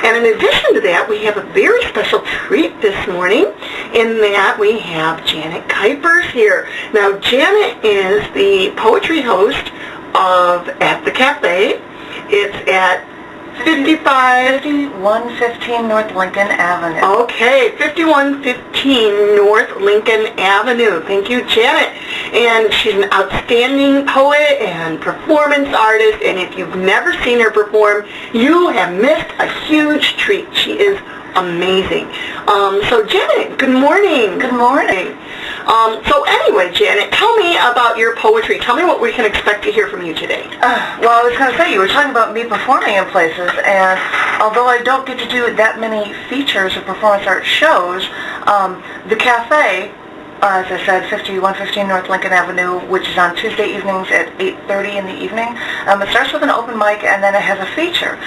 And in addition to that, we have a very special treat this morning in that we have Janet Kuypers here. Now, Janet is the poetry host of At the Cafe. It's at 5115 North Lincoln Avenue. Okay, 5115 North Lincoln Avenue. Thank you, Janet. And she's an outstanding poet and performance artist, and if you've never seen her perform, you have missed a huge treat. She is amazing. So Janet, good morning. Good morning. So anyway, Janet, tell me about your poetry. Tell me what we can expect to hear from you today. Well, I was going to say, you were talking about me performing in places, and although I don't get to do that many features or performance art shows, the cafe, as I said, 5115 North Lincoln Avenue, which is on Tuesday evenings at 8:30 in the evening. It starts with an open mic, and then it has a feature.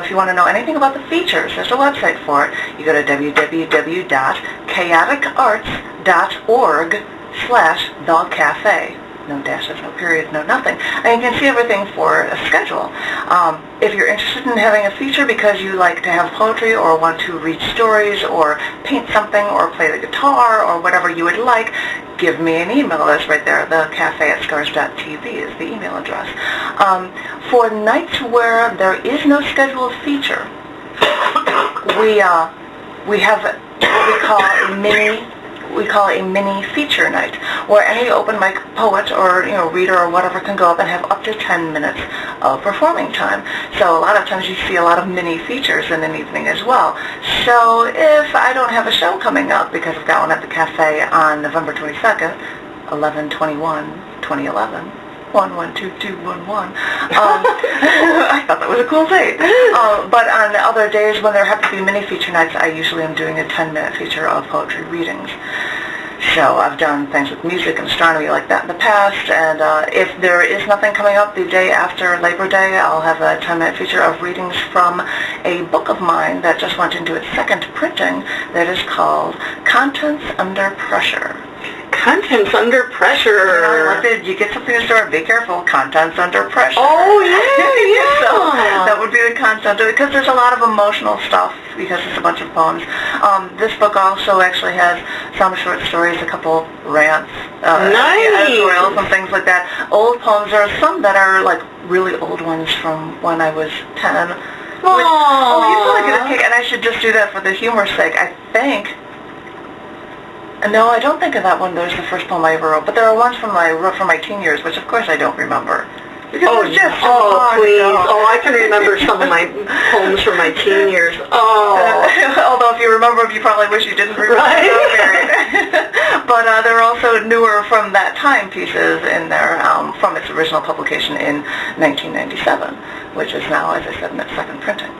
If you want to know anything about the features, there's a website for it. You go to www.chaoticarts.org/thecafe. No dashes, no periods, no nothing. And you can see everything for a schedule. If you're interested in having a feature because you like to have poetry or want to read stories or paint something or play the guitar or whatever you would like, give me an email. That's right there. thecafe@scars.tv is the email address. For nights where there is no scheduled feature, we have what we call a mini feature night, where any open mic poet or reader or whatever can go up and have up to 10 minutes of performing time. So a lot of times you see a lot of mini features in an evening as well. So if I don't have a show coming up, because I've got one at the cafe on November 22nd, 11/21/2011, 112211. I thought that was a cool date. But on other days when there have to be mini feature nights, I usually am doing a 10-minute feature of poetry readings. So I've done things with music and astronomy like that in the past, and if there is nothing coming up the day after Labor Day, I'll have a 10-minute feature of readings from a book of mine that just went into its second printing that is called Contents Under Pressure. Contents Under Pressure. You get something in the store, be careful, contents under pressure. Oh, yeah. So that would be the content, because there's a lot of emotional stuff, because it's a bunch of poems. This book also actually has some short stories, a couple rants, editorials and things like that. Old poems. There are some that are like really old ones from when I was 10. You probably get a kick, and I should just do that for the humor's sake, I think. No, I don't think of that one. That was the first poem I ever wrote. But there are ones from my teen years, which of course I don't remember. Because please. Oh, I can remember some of my poems from my teen years. Although if you remember them, you probably wish you didn't remember them. But there are also newer from that time pieces in there from its original publication in 1997, which is now, as I said, in its second printing.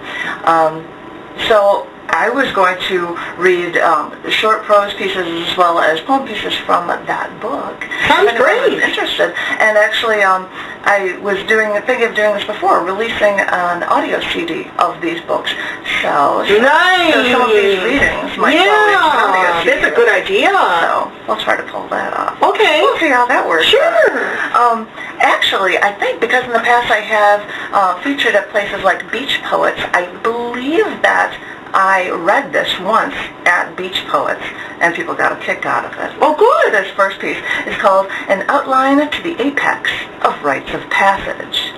So I was going to read short prose pieces as well as poem pieces from that book. Sounds great. I was interested, and actually I was thinking of doing this before, releasing an audio CD of these books. So nice. So some of these readings might go into an audio CD. That's a good idea. So we'll try to pull that off. Okay. We'll see how that works. Sure. Actually, I think because in the past I have featured at places like Beach Poets, I believe that I read this once at Beach Poets, and people got a kick out of it. Oh, good. This first piece is called An Outline to the Apex of Rites of Passage.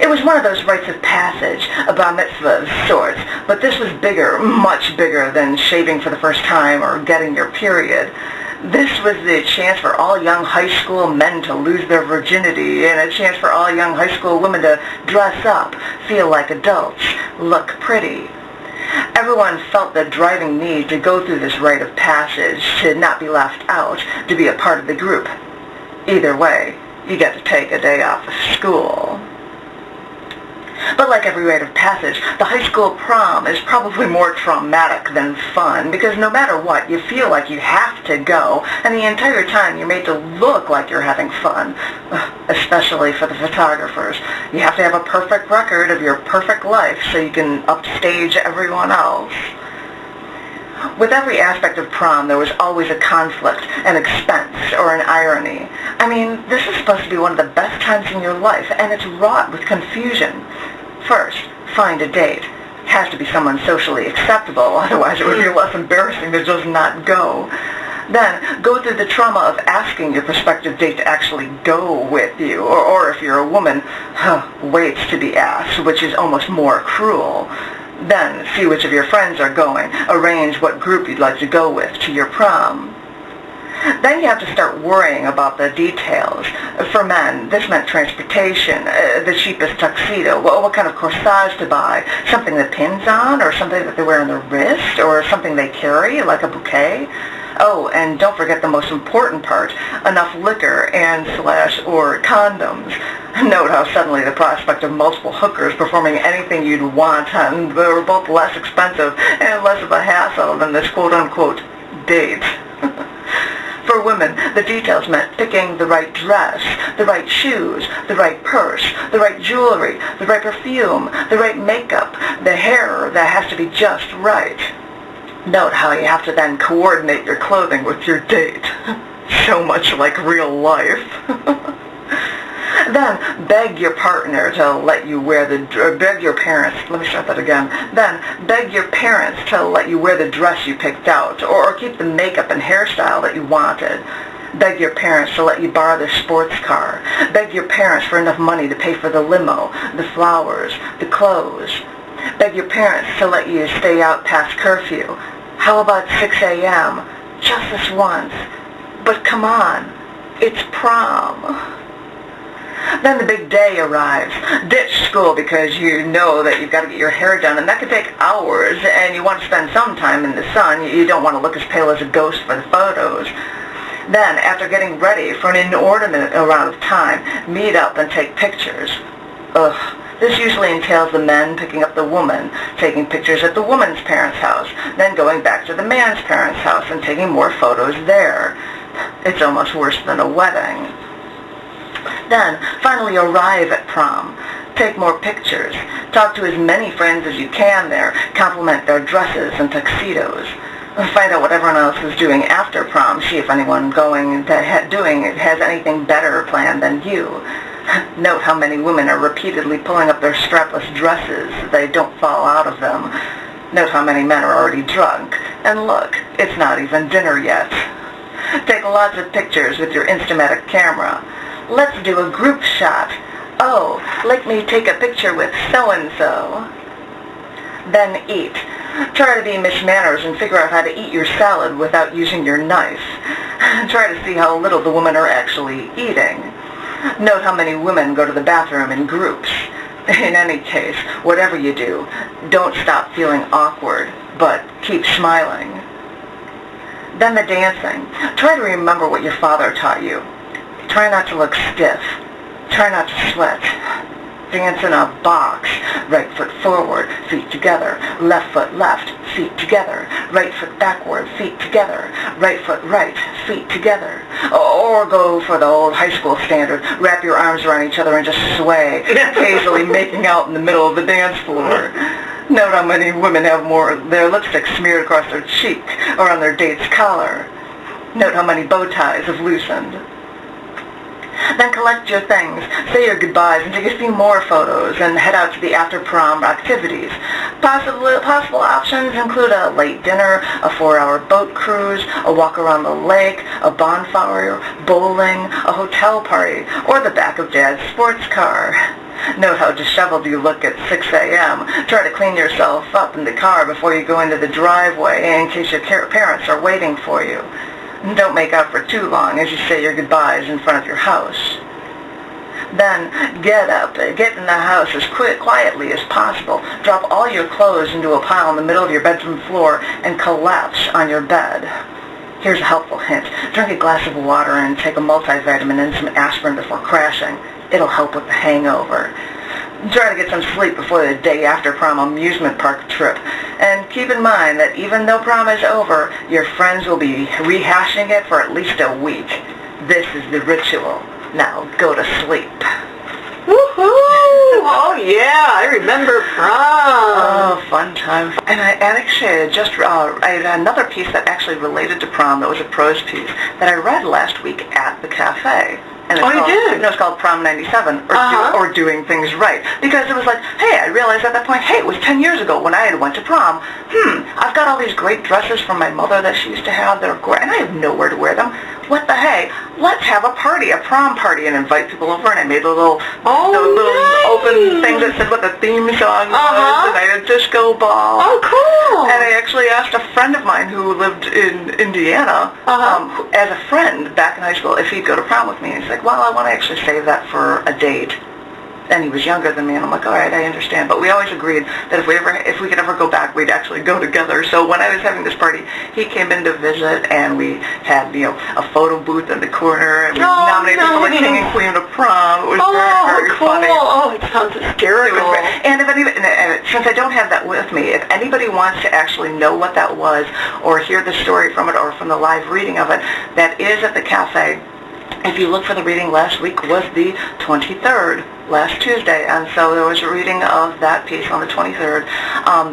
It was one of those rites of passage, a bar mitzvah of sorts, but this was bigger, much bigger than shaving for the first time or getting your period. This was the chance for all young high school men to lose their virginity, and a chance for all young high school women to dress up, feel like adults, look pretty. Everyone felt the driving need to go through this rite of passage, to not be left out, to be a part of the group. Either way, you get to take a day off of school. But like every rite of passage, the high school prom is probably more traumatic than fun, because no matter what, you feel like you have to go, and the entire time you're made to look like you're having fun, especially for the photographers. You have to have a perfect record of your perfect life so you can upstage everyone else. With every aspect of prom, there was always a conflict, an expense, or an irony. I mean, this is supposed to be one of the best times in your life, and it's wrought with confusion. First, find a date. It has to be someone socially acceptable, otherwise it would be less embarrassing to just not go. Then, go through the trauma of asking your prospective date to actually go with you, or if you're a woman, waits to be asked, which is almost more cruel. Then, see which of your friends are going. Arrange what group you'd like to go with to your prom. Then you have to start worrying about the details. For men, this meant transportation, the cheapest tuxedo, what kind of corsage to buy, something that pins on, or something that they wear on their wrist, or something they carry, like a bouquet. Oh, and don't forget the most important part, enough liquor and/or condoms. Note how suddenly the prospect of multiple hookers performing anything you'd want, and they were both less expensive and less of a hassle than this quote-unquote date. For women, the details meant picking the right dress, the right shoes, the right purse, the right jewelry, the right perfume, the right makeup, the hair that has to be just right. Note how you have to then coordinate your clothing with your date. So much like real life. Then beg your partner to let you wear beg your parents, let me start that again. Then beg your parents to let you wear the dress you picked out, or keep the makeup and hairstyle that you wanted. Beg your parents to let you borrow their sports car. Beg your parents for enough money to pay for the limo, the flowers, the clothes. Beg your parents to let you stay out past curfew. How about 6 a.m.? Just this once. But come on, it's prom. Then the big day arrives. Ditch school because you know that you've got to get your hair done, and that could take hours, and you want to spend some time in the sun. You don't want to look as pale as a ghost for the photos. Then, after getting ready for an inordinate amount of time, meet up and take pictures. Ugh. This usually entails the men picking up the woman, taking pictures at the woman's parents' house, then going back to the man's parents' house and taking more photos there. It's almost worse than a wedding. Then, finally arrive at prom. Take more pictures. Talk to as many friends as you can there. Compliment their dresses and tuxedos. Find out what everyone else is doing after prom. See if anyone has anything better planned than you. Note how many women are repeatedly pulling up their strapless dresses so they don't fall out of them. Note how many men are already drunk. And look, it's not even dinner yet. Take lots of pictures with your Instamatic camera. Let's do a group shot. Oh, let me take a picture with so-and-so. Then eat. Try to be Miss Manners and figure out how to eat your salad without using your knife. Try to see how little the women are actually eating. Note how many women go to the bathroom in groups. In any case, whatever you do, don't stop feeling awkward, but keep smiling. Then the dancing. Try to remember what your father taught you. Try not to look stiff. Try not to sweat. Dance in a box. Right foot forward, feet together. Left foot left, feet together. Right foot backward, feet together. Right foot right, feet together. Or go for the old high school standard. Wrap your arms around each other and just sway, occasionally making out in the middle of the dance floor. Note how many women have their lipstick smeared across their cheek or on their date's collar. Note how many bow ties have loosened. Then collect your things, say your goodbyes, and take a few more photos, and head out to the after-prom activities. Possible options include a late dinner, a 4-hour boat cruise, a walk around the lake, a bonfire, bowling, a hotel party, or the back of Dad's sports car. Note how disheveled you look at 6 a.m. Try to clean yourself up in the car before you go into the driveway in case your parents are waiting for you. Don't make out for too long as you say your goodbyes in front of your house. Then get up, get in the house as quietly as possible. Drop all your clothes into a pile in the middle of your bedroom floor and collapse on your bed. Here's a helpful hint. Drink a glass of water and take a multivitamin and some aspirin before crashing. It'll help with the hangover. Try to get some sleep before the day after prom amusement park trip. And keep in mind that even though prom is over, your friends will be rehashing it for at least a week. This is the ritual. Now go to sleep. Woohoo! Oh yeah, I remember prom. Oh, fun times. And I had another piece that actually related to prom that was a prose piece that I read last week at the cafe. And Oh, you did? It was called Prom 97, or Doing Things Right. Because it was like, hey, I realized at that point, hey, it was 10 years ago when I had went to prom. I've got all these great dresses from my mother that she used to have that are great, and I have nowhere to wear them. What the hey? Let's have a party, a prom party, and invite people over. And I made a little, open thing that said what the theme song was, and I had a disco ball. Oh, cool! And I actually asked a friend of mine who lived in Indiana, as a friend back in high school, if he'd go to prom with me. And he's like, well, I want to actually save that for a date. And he was younger than me, and I'm like, all right, I understand. But we always agreed that if we could ever go back, we'd actually go together. So when I was having this party, he came in to visit, and we had, a photo booth in the corner, and we nominated people like King and Queen of Prom. It was very cool. funny. Oh, it sounds hysterical. And since I don't have that with me, if anybody wants to actually know what that was, or hear the story from it, or from the live reading of it, that is at the cafe. If you look for the reading, last week was the 23rd, last Tuesday, and so there was a reading of that piece on the 23rd.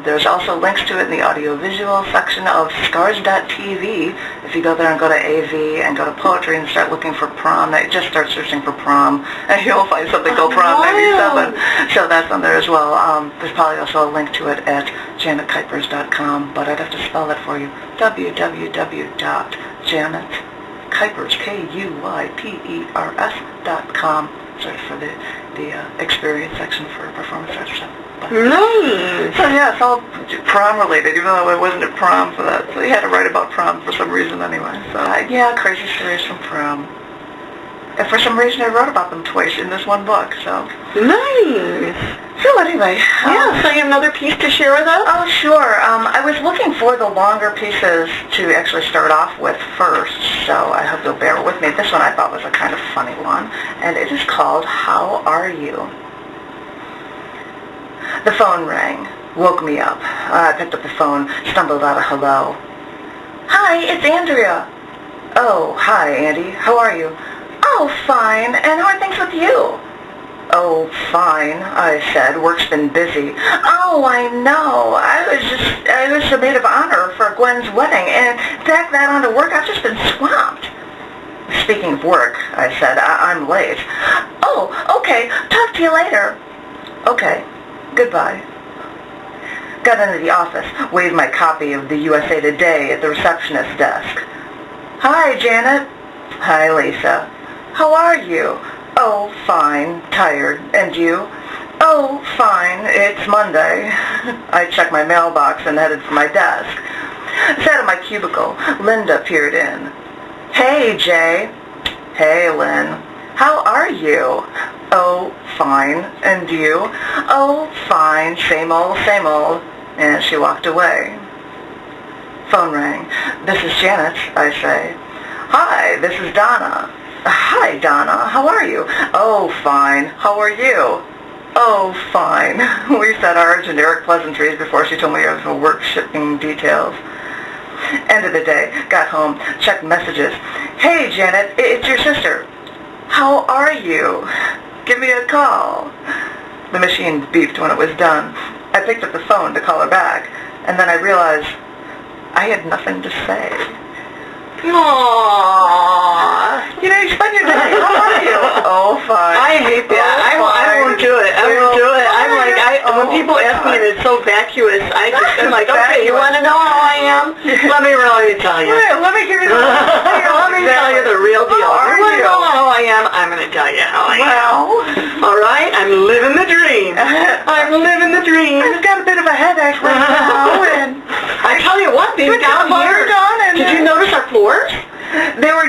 There's also links to it in the audiovisual section of scars.tv. If you go there and go to AV and go to poetry and start looking for prom, just start searching for prom, and you'll find something called Prom 97. So that's on there as well. There's probably also a link to it at janetkuypers.com, but I'd have to spell that for you. www.janetkuypers, KUYPERS.com. Sorry for the experience section for performance arts stuff. Nice. So yeah, it's all prom related, even though I wasn't at prom for that. So you had to write about prom for some reason anyway. So yeah, crazy stories from prom. And for some reason I wrote about them twice in this one book, so. Nice. So anyway. So you have another piece to share with us? Oh, sure. I was looking for the longer pieces to actually start off with first, so I hope you'll bear with me. This one I thought was a kind of funny one, and it is called How Are You? The phone rang, woke me up. I picked up the phone, stumbled out a hello. Hi, it's Andrea. Oh, hi, Andy. How are you? Oh, fine. And how are things with you? Oh, fine, I said. Work's been busy. Oh, I know. I was the maid of honor for Gwen's wedding, and tack that onto work, I've just been swamped. Speaking of work, I said, I'm late. Oh, okay. Talk to you later. Okay. Goodbye. Got into the office, waved my copy of the USA Today at the receptionist's desk. Hi, Janet. Hi, Lisa. How are you? Oh, fine. Tired. And you? Oh, fine. It's Monday. I checked my mailbox and headed for my desk. Sat at my cubicle. Linda peered in. Hey, Jay. Hey, Lynn. How are you? Oh, fine. And you? Oh, fine. Same old, same old. And she walked away. Phone rang. This is Janet, I say. Hi, this is Donna. Hi, Donna. How are you? Oh, fine. How are you? Oh, fine. We said our generic pleasantries before she told me of the work shipping details. End of the day. Got home. Checked messages. Hey, Janet. It's your sister. How are you? Give me a call. The machine beeped when it was done. I picked up the phone to call her back, and then I realized I had nothing to say. Aww. You know, you spend your day. How are you? Oh, fine. I hate that. I won't do it. I won't do it. I'm like, when people ask me and it's so vacuous, I'm like, okay, you want to know how I am? Let me really tell you. Let me give you the Let me tell you the real deal. You want to know how I am? I'm going to tell you how I am. Well, all right? I'm living the dream. I'm living the dream. I've got a bit of a headache right now, and I tell you what, these down here, did you notice our floors? They were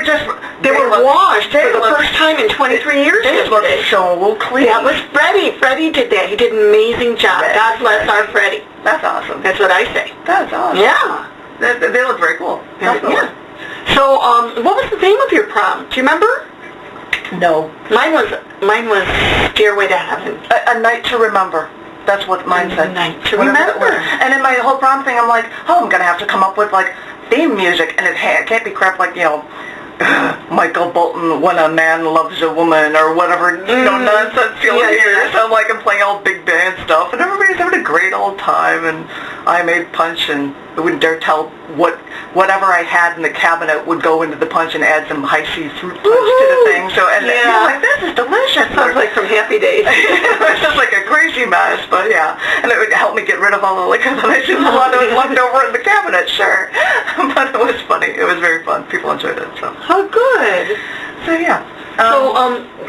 washed for the first time in 23 years They looked so clean. That was Freddie. Freddie did that. He did an amazing job. God bless our Freddie. That's awesome. That's what I say. That's awesome. Yeah. They look very cool. Yeah. So, what was the theme of your prom? Do you remember? No. Mine was Stairway to Heaven. A night to remember. That's what mine said. A night to remember. And in my whole prom thing, I'm like, I'm going to have to come up with, like, theme music, and it can't be crap like, Michael Bolton, When a Man Loves a Woman, or whatever, nonsense you'll hear. So I'm like, I'm playing all big band stuff, and everybody's having a great old time, and I made punch, and I wouldn't dare tell whatever I had in the cabinet would go into the punch and add some high C fruit punch to the thing. So, and he was like, this is delicious. Sounds like from Happy Days. It was just like a crazy mess, but yeah. And it would help me get rid of all the liquor that I didn't want that was left over in the cabinet, sure. But it was funny. It was very fun. People enjoyed it. So. How good. So yeah.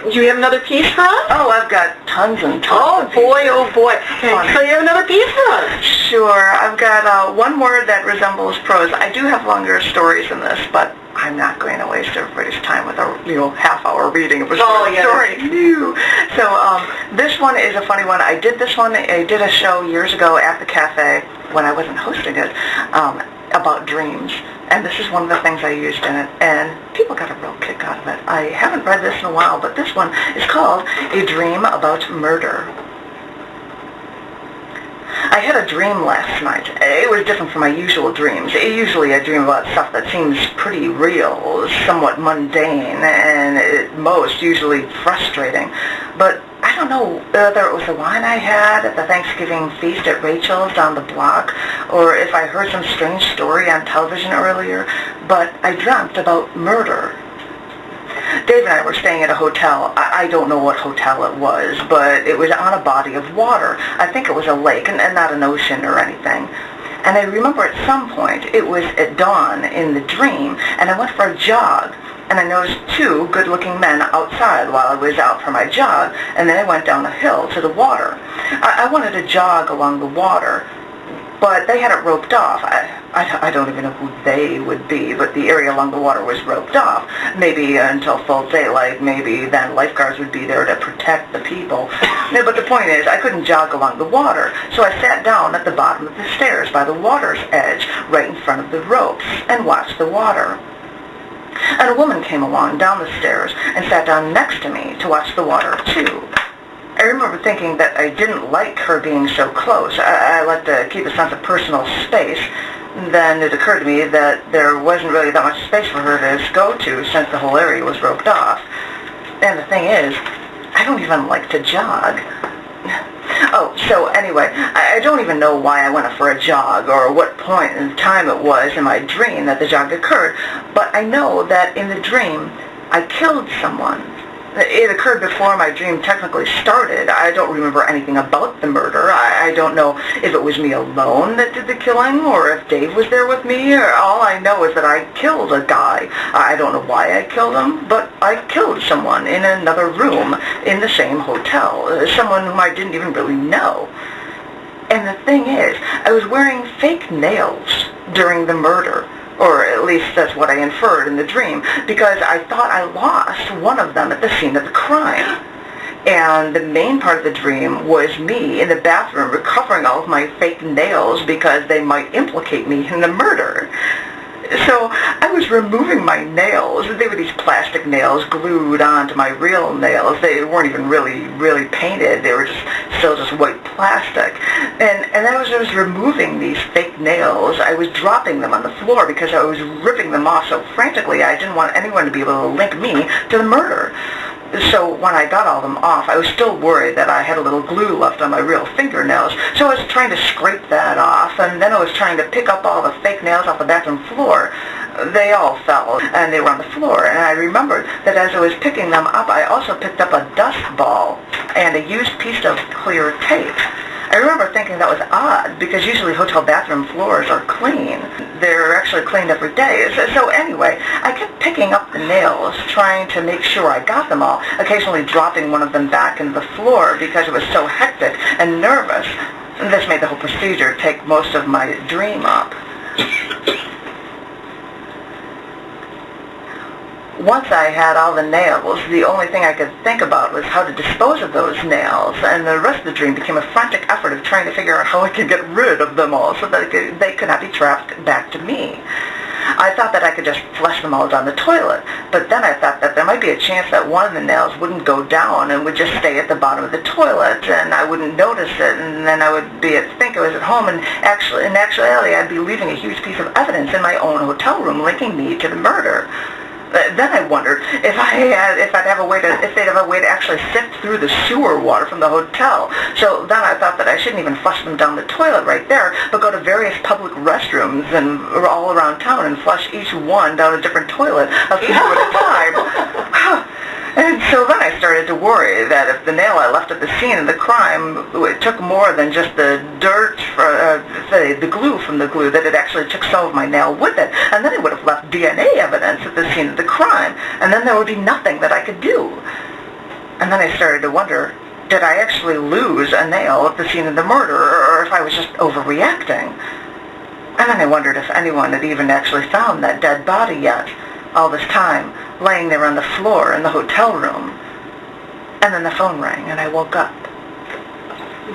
Do you have another piece for us? Oh, I've got tons and tons. Oh boy, oh boy. So you have another piece for us? Sure. I've got one more that resembles prose. I do have longer stories in this, but I'm not going to waste everybody's time with a half-hour reading of a story. No. So this one is a funny one. I did this one. I did a show years ago at the cafe when I wasn't hosting it about dreams. And this is one of the things I used in it, and people got a real kick out of it. I haven't read this in a while, but this one is called A Dream About Murder. I had a dream last night. It was different from my usual dreams. Usually I dream about stuff that seems pretty real, somewhat mundane, and at most usually frustrating. But I don't know whether it was the wine I had at the Thanksgiving feast at Rachel's down the block, or if I heard some strange story on television earlier, but I dreamt about murder. Dave and I were staying at a hotel. I don't know what hotel it was, but it was on a body of water. I think it was a lake and not an ocean or anything. And I remember at some point, it was at dawn in the dream, and I went for a jog. And I noticed two good-looking men outside while I was out for my jog, and then I went down a hill to the water. I wanted to jog along the water, but they had it roped off. I don't even know who they would be, but the area along the water was roped off. Maybe until full daylight, maybe then lifeguards would be there to protect the people. No, but the point is, I couldn't jog along the water, so I sat down at the bottom of the stairs by the water's edge, right in front of the ropes, and watched the water. And a woman came along down the stairs and sat down next to me to watch the water, too. I remember thinking that I didn't like her being so close. I like to keep a sense of personal space. Then it occurred to me that there wasn't really that much space for her to go to since the whole area was roped off. And the thing is, I don't even like to jog. Oh, so anyway, I don't even know why I went for a jog or what point in time it was in my dream that the jog occurred, but I know that in the dream I killed someone. It occurred before my dream technically started. I don't remember anything about the murder. I don't know if it was me alone that did the killing or if Dave was there with me. All I know is that I killed a guy. I don't know why I killed him, but I killed someone in another room in the same hotel, someone whom I didn't even really know. And the thing is, I was wearing fake nails during the murder. Or at least that's what I inferred in the dream, because I thought I lost one of them at the scene of the crime. And the main part of the dream was me in the bathroom recovering all of my fake nails because they might implicate me in the murder. So I was removing my nails. They were these plastic nails glued onto my real nails. They weren't even really painted. They were still just white plastic. And as I was removing these fake nails, I was dropping them on the floor because I was ripping them off so frantically I didn't want anyone to be able to link me to the murder. So when I got all them off, I was still worried that I had a little glue left on my real fingernails. So I was trying to scrape that off, and then I was trying to pick up all the fake nails off the bathroom floor. They all fell, and they were on the floor. And I remembered that as I was picking them up, I also picked up a dust ball and a used piece of clear tape. I remember thinking that was odd, because usually hotel bathroom floors are clean. They're actually cleaned every day. So anyway, I kept picking up the nails, trying to make sure I got them all, occasionally dropping one of them back into the floor because it was so hectic and nervous. And this made the whole procedure take most of my dream up. Once I had all the nails, the only thing I could think about was how to dispose of those nails, and the rest of the dream became a frantic effort of trying to figure out how I could get rid of them all so that they could not be trapped back to me. I thought that I could just flush them all down the toilet, but then I thought that there might be a chance that one of the nails wouldn't go down and would just stay at the bottom of the toilet, and I wouldn't notice it, and then I would think I was at home, and in actuality I'd be leaving a huge piece of evidence in my own hotel room linking me to the murder. then I wondered if they'd have a way to actually sift through the sewer water from the hotel. So then I thought that I shouldn't even flush them down the toilet right there, but go to various public restrooms and all around town and flush each one down a different toilet, a few at a time. And so then I started to worry that if the nail I left at the scene of the crime, it took more than just the dirt, the glue from the glue, that it actually took some of my nail with it. And then it would have left DNA evidence at the scene of the crime. And then there would be nothing that I could do. And then I started to wonder, did I actually lose a nail at the scene of the murder, or if I was just overreacting? And then I wondered if anyone had even actually found that dead body yet, all this time, laying there on the floor in the hotel room. And then the phone rang, and I woke up.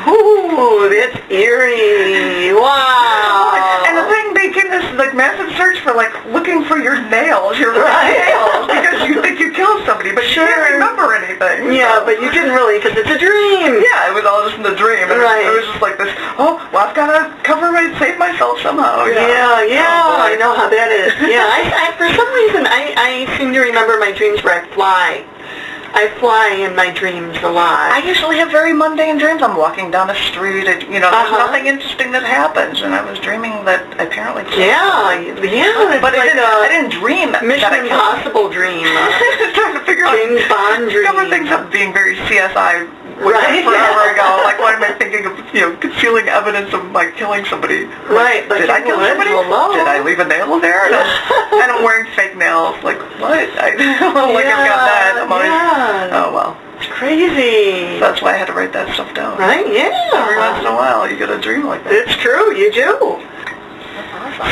Ooh, that's eerie. Wow. And the thing became this massive search for looking for your nails, your nails, because you think you killed somebody, but you can't remember anything. Yeah, but you didn't really, because it's a dream. Yeah, it was all just in the dream. And it was just like this, I've got to save myself somehow. Yeah, I know how that is. Yeah, I for some reason, I seem to remember my dreams where I fly. I fly in my dreams a lot. I usually have very mundane dreams. I'm walking down a street, there's nothing interesting that happens, and I was dreaming that I apparently killed somebody. But I didn't dream Mission Impossible dream. Trying to figure out James Bond dream. Some of things up being very CSI forever ago. Like, why am I thinking of, concealing evidence of my killing somebody? Right. Did I kill somebody? Did I leave a nail there? And I'm wearing fake nails. Like, what? I've got that. I'm always, oh, well. It's crazy. That's why I had to write that stuff down. Right, yeah. Every once in a while, you get a dream like that. It's true, you do.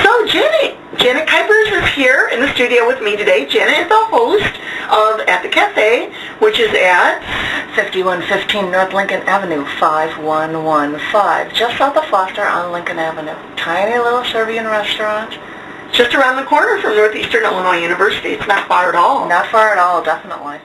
So Janet Kuypers is here in the studio with me today. Janet is the host of At the Cafe, which is at 5115 North Lincoln Avenue, 5115, just south of Foster on Lincoln Avenue. Tiny little Serbian restaurant. Just around the corner from Northeastern Illinois University. It's not far at all. Not far at all, definitely.